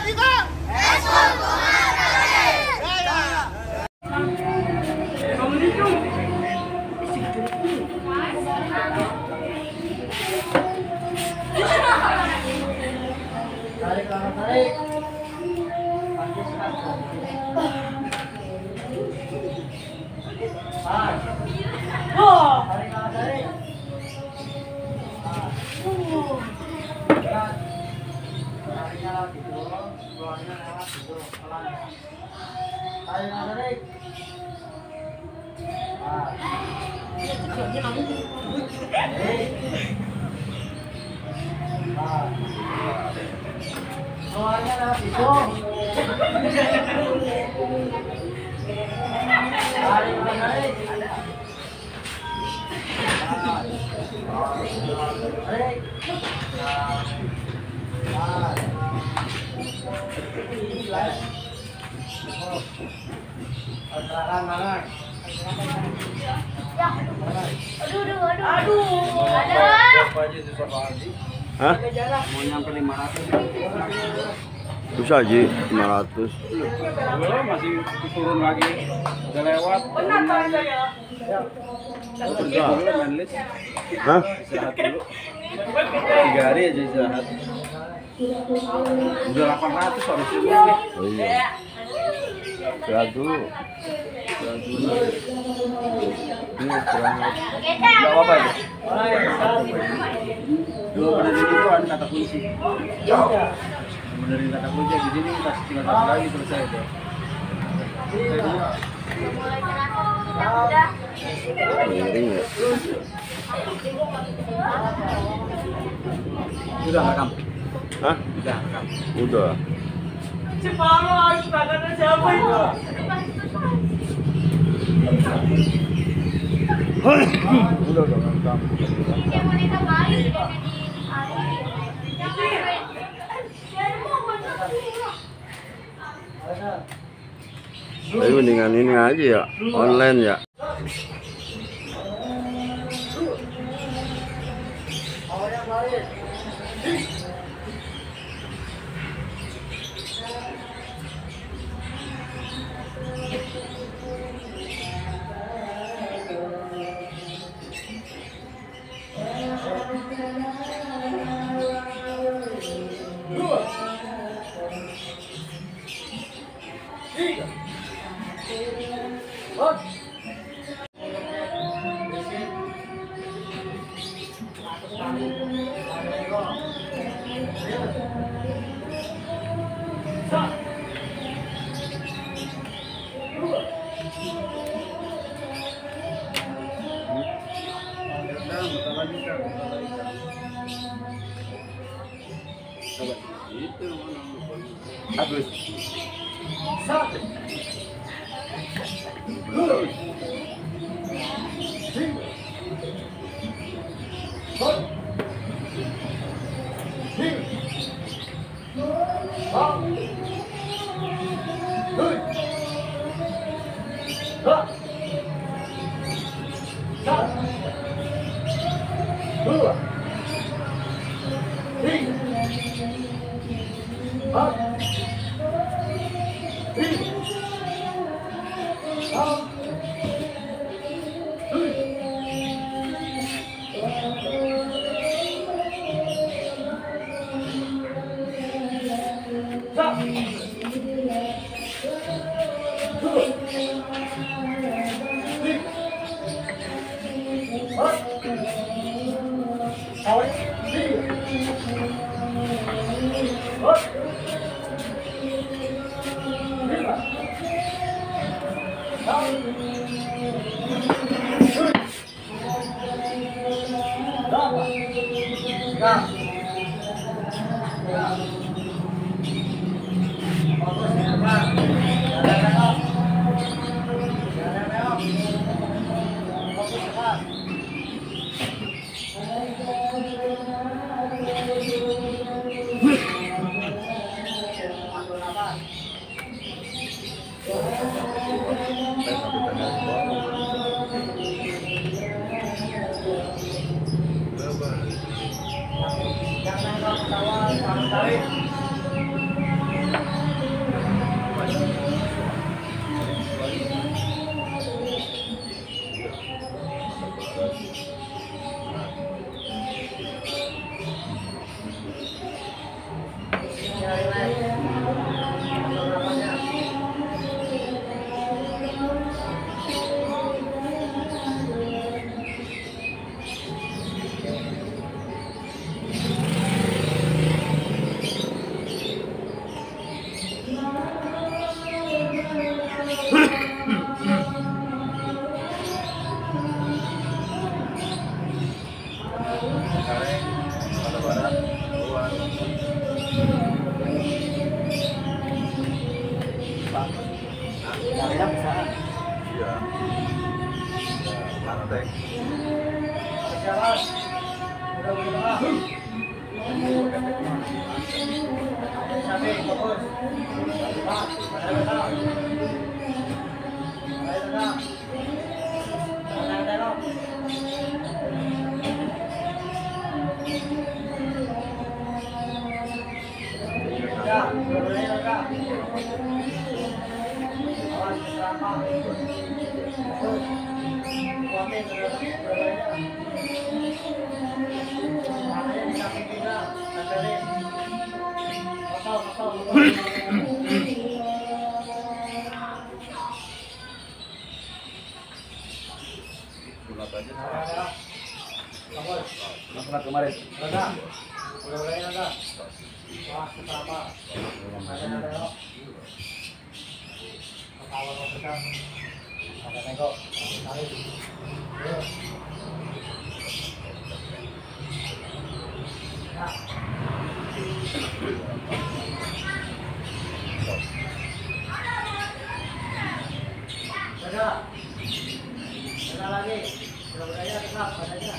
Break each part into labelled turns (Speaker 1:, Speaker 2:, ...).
Speaker 1: kita? Ekskul Komando.
Speaker 2: Tarik, tarik.
Speaker 3: Hah?
Speaker 4: Mau nyampe 500.
Speaker 3: Bisa aja 500.
Speaker 4: Belum, masih turun lagi. Udah lewat.
Speaker 3: Hah?
Speaker 4: Istirahat dulu. 3 hari aja istirahat. Udah 800 harusnya.
Speaker 3: Oh iya. Istirahat dulu. Ini istirahat.
Speaker 4: Enggak apa-apa itu. Dulu benerin itu ada kata kunci. Benerin kata kunci di sini kasih tinggal satu lagi selesai itu.
Speaker 3: Miring ya.
Speaker 4: Sudah rekam.
Speaker 3: Hah?
Speaker 4: Sudah rekam.
Speaker 3: Udah.
Speaker 2: Siapa itu?
Speaker 3: Udah rekam. Tapi mendingan ini aja ya, online ya. Habis.
Speaker 4: Sunat aja. Sunat kemarin.
Speaker 2: Lagi, mudah-mudahan tetap padanya.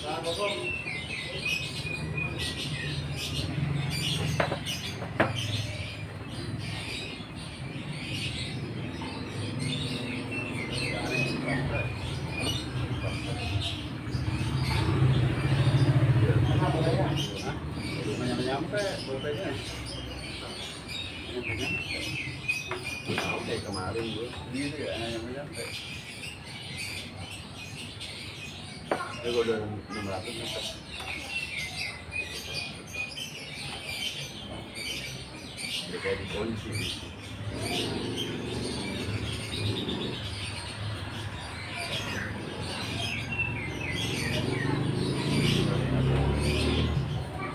Speaker 2: Jangan bokong.
Speaker 4: Nyampe, bolpenya.
Speaker 3: Oke, kemarin gue.
Speaker 4: Gitu ya, nyampe.
Speaker 3: Ya gue udah 600 meter. Udah kayak di polisi.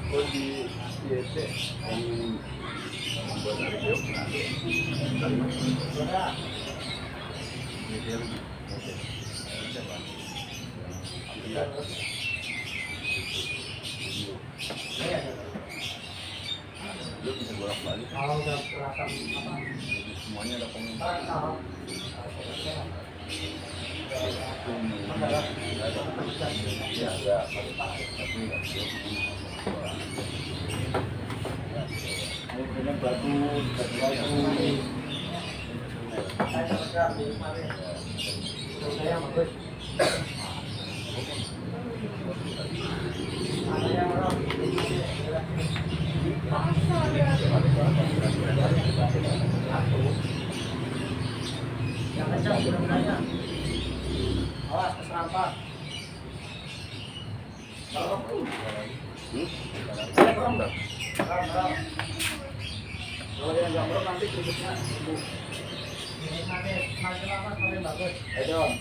Speaker 3: Oh di IEC yang buat dari Jok, Kalimantan. Ini dia lagi. Oke. Siapa? Lu bisa bolak-balik.
Speaker 2: Kalau udah perasaan apa?
Speaker 3: Semuanya ada komentar.
Speaker 2: Yang kencang mudah-mudahan. Awas keserampat.
Speaker 4: Kalau yang nggak merem nanti keriputnya.
Speaker 2: Ini makin lama makin bagus.
Speaker 4: Don.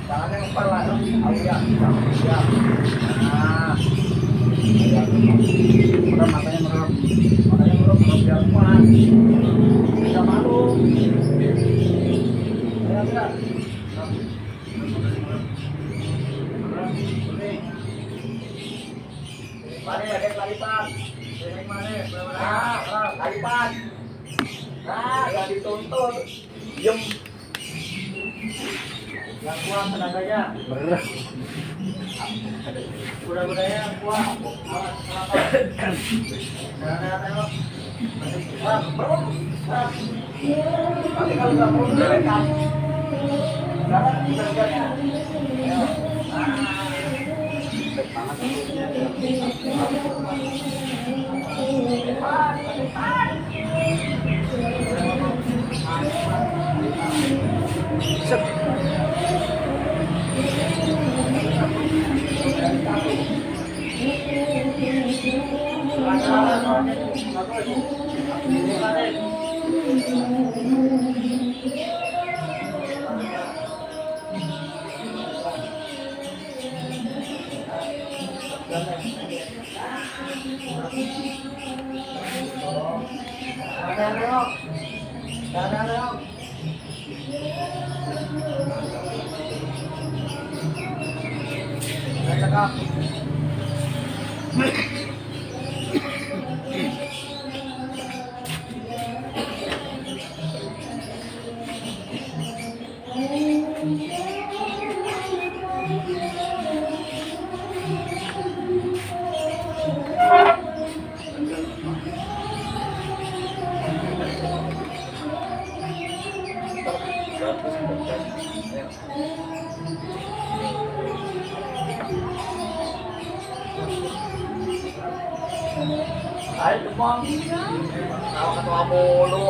Speaker 2: Tangannya ngempar lah. Ya. Nah.
Speaker 4: Merem, matanya merem biar kuat.
Speaker 2: Tidak malu. Ya. Laripan. Laripan. Nah, gak dituntut.
Speaker 4: Diem.
Speaker 2: Yang kuat tenaganya. Kuda-kudanya yang kuat. Awas, kenapa? Nah, tengok. Nanti kalau nggak perlu direkam. Sekarang kita lihatnya. Ayo demam. Kalau ketua mulu.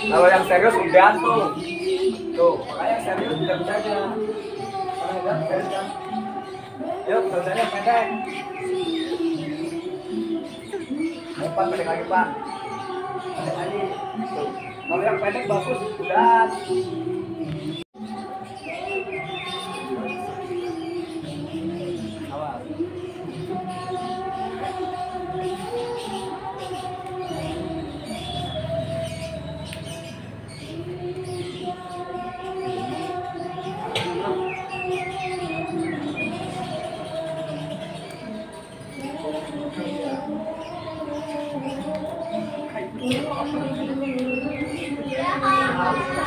Speaker 2: Kalau yang serius udah tuh, makanya yang serius tidak bisa aja. Kalau udah serius kan, yuk selesainya pendek. Depan pendek lagi pak, pendek lagi. Tuh. Kalau yang pendek bagus udah. Awas.